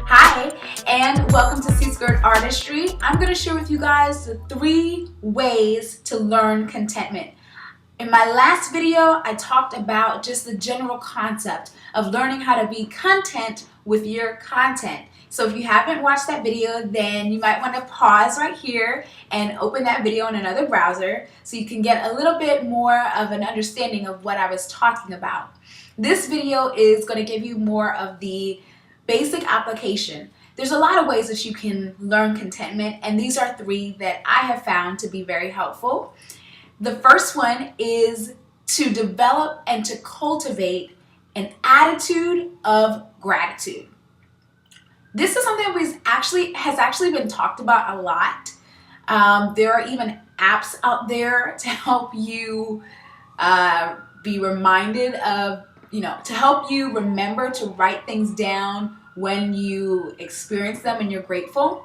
Hi, and welcome to C-Skirt Artistry. I'm going to share with you guys the 3 ways to learn contentment. In my last video, I talked about just the general concept of learning how to be content with your content. So if you haven't watched that video, then you might want to pause right here and open that video in another browser so you can get a little bit more of an understanding of what I was talking about. This video is going to give you more of the basic application. There's a lot of ways that you can learn contentment, and these are 3 that I have found to be very helpful. The first one is to develop and to cultivate an attitude of gratitude. This is something that has actually been talked about a lot. There are even apps out there to help you be reminded of, to help you remember to write things down when you experience them and you're grateful.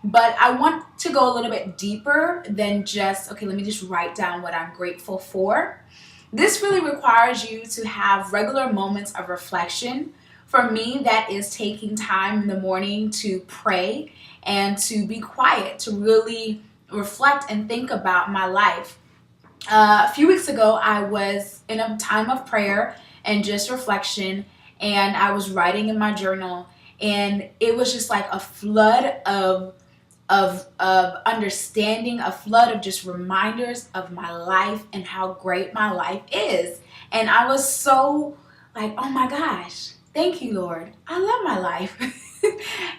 But I want to go a little bit deeper than just, okay, let me just write down what I'm grateful for. This really requires you to have regular moments of reflection. For me, that is taking time in the morning to pray and to be quiet, to really reflect and think about my life. A few weeks ago, I was in a time of prayer and just reflection, and I was writing in my journal, and it was just like a flood of understanding, a flood of just reminders of my life and how great my life is. And I was so like, oh my gosh, thank you, Lord. I love my life.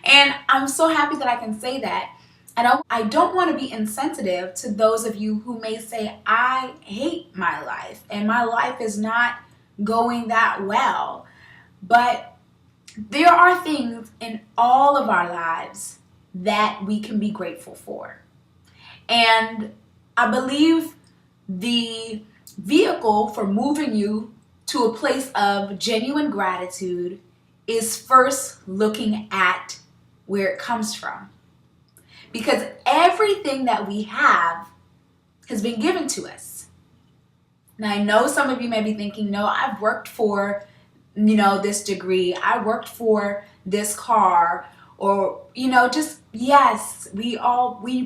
And I'm so happy that I can say that. And I don't want to be insensitive to those of you who may say, I hate my life and my life is not going that well. But there are things in all of our lives that we can be grateful for. And I believe the vehicle for moving you to a place of genuine gratitude is first looking at where it comes from. Because everything that we have has been given to us. Now, I know some of you may be thinking, no, I've worked for, this degree. I worked for this car, or, just, yes, we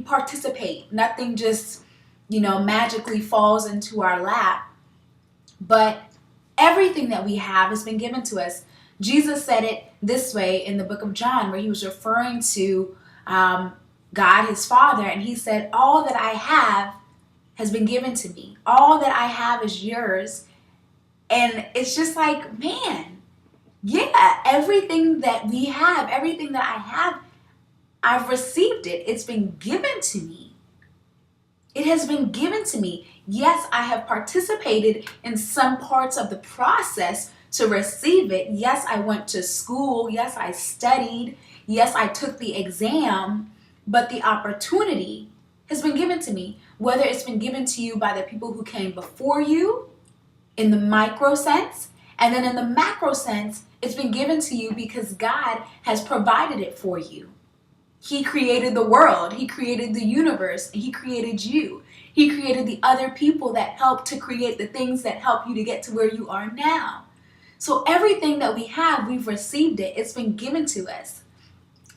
participate. Nothing just, magically falls into our lap. But everything that we have has been given to us. Jesus said it this way in the book of John, where he was referring to God, his Father, and he said, all that I have has been given to me. All that I have is yours. And it's just like, man, yeah, everything that we have, everything that I have, I've received it. It's been given to me. It has been given to me. Yes, I have participated in some parts of the process to receive it. Yes, I went to school. Yes, I studied. Yes, I took the exam. But the opportunity has been given to me, whether it's been given to you by the people who came before you in the micro sense, and then in the macro sense, it's been given to you because God has provided it for you. He created the world, he created the universe, he created you. He created the other people that helped to create the things that help you to get to where you are now. So everything that we have, we've received it. It's been given to us.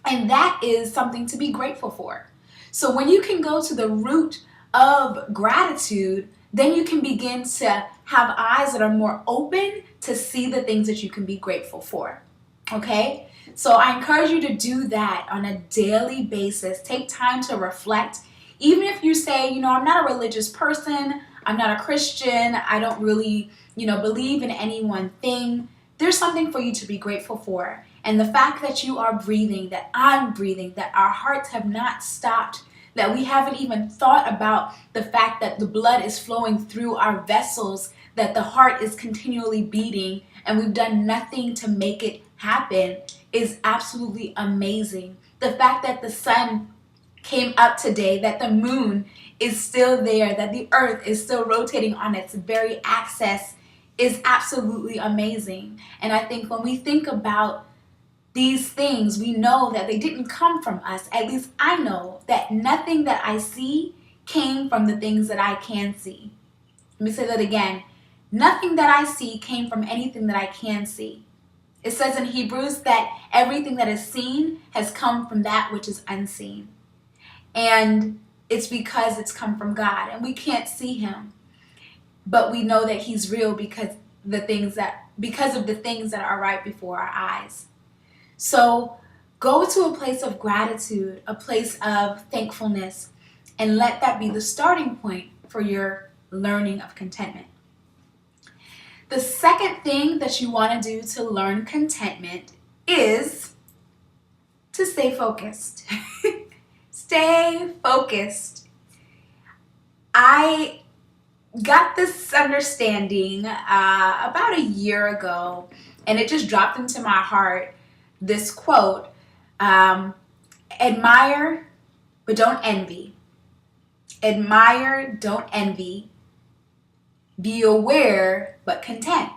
And that is something to be grateful for. So when you can go to the root of gratitude, then you can begin to have eyes that are more open to see the things that you can be grateful for. Okay? So I encourage you to do that on a daily basis. Take time to reflect. Even if you say, I'm not a religious person, I'm not a Christian, I don't really, believe in any one thing, there's something for you to be grateful for. And the fact that you are breathing, that I'm breathing, that our hearts have not stopped, that we haven't even thought about the fact that the blood is flowing through our vessels, that the heart is continually beating, and we've done nothing to make it happen is absolutely amazing. The fact that the sun came up today, that the moon is still there, that the earth is still rotating on its very axis is absolutely amazing. And I think when we think about these things, we know that they didn't come from us. At least I know that nothing that I see came from the things that I can see. Let me say that again. Nothing that I see came from anything that I can see. It says in Hebrews that everything that is seen has come from that which is unseen. And it's because it's come from God, and we can't see him, but we know that he's real because of the things that are right before our eyes. So go to a place of gratitude, a place of thankfulness, and let that be the starting point for your learning of contentment. The second thing that you want to do to learn contentment is to stay focused. Stay focused. I got this understanding about a year ago, and it just dropped into my heart. This quote, admire, but don't envy. Admire, don't envy. Be aware, but content.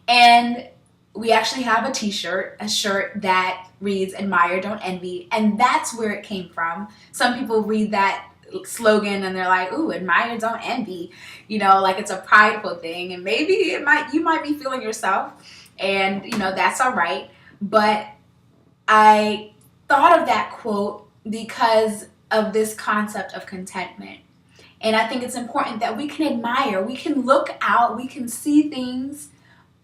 And we actually have a shirt that reads admire, don't envy. And that's where it came from. Some people read that slogan and they're like, ooh, admire, don't envy. Like it's a prideful thing. And maybe you might be feeling yourself, and that's all right. But I thought of that quote because of this concept of contentment. And I think it's important that we can admire, we can look out, we can see things,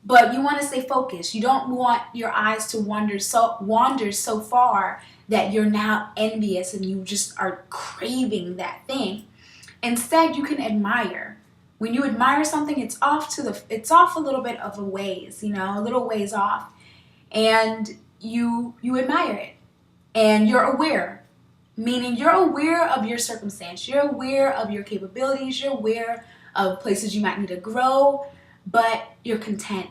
but you want to stay focused. You don't want your eyes to wander so far that you're now envious and you just are craving that thing. Instead, you can admire. When you admire something, it's off a little bit of a ways, a little ways off, and you admire it, and you're aware. Meaning you're aware of your circumstance, you're aware of your capabilities, you're aware of places you might need to grow, but you're content.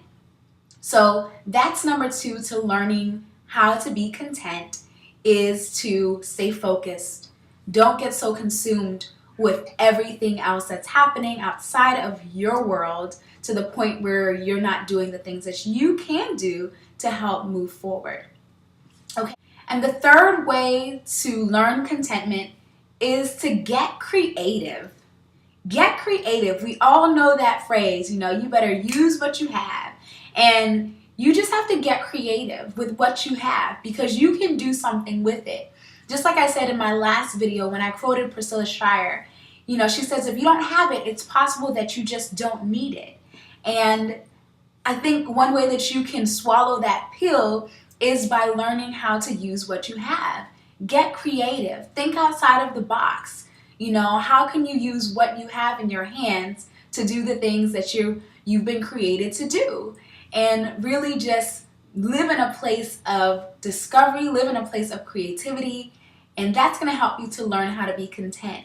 So that's number 2 to learning how to be content, is to stay focused. Don't get so consumed with everything else that's happening outside of your world to the point where you're not doing the things that you can do to help move forward. Okay. And the third way to learn contentment is to get creative. Get creative. We all know that phrase, you better use what you have. And you just have to get creative with what you have, because you can do something with it. Just like I said in my last video when I quoted Priscilla Schreier, she says if you don't have it, it's possible that you just don't need it. And I think one way that you can swallow that pill is by learning how to use what you have. Get creative. Think outside of the box. How can you use what you have in your hands to do the things that you've been created to do? And really just live in a place of discovery, live in a place of creativity, and that's going to help you to learn how to be content.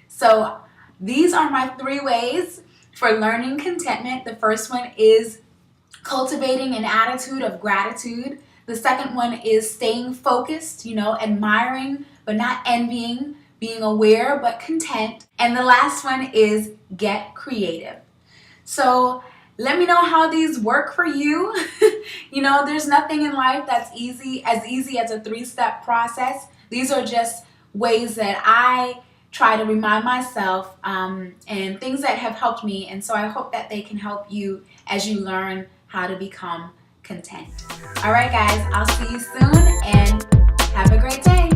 So these are my 3 ways for learning contentment. The first one is cultivating an attitude of gratitude. The second one is staying focused, admiring but not envying, being aware but content. And the last one is get creative. So let me know how these work for you. There's nothing in life that's easy as a 3-step process. These are just ways that I try to remind myself and things that have helped me. And so I hope that they can help you as you learn how to become content. All right, guys, I'll see you soon, and have a great day.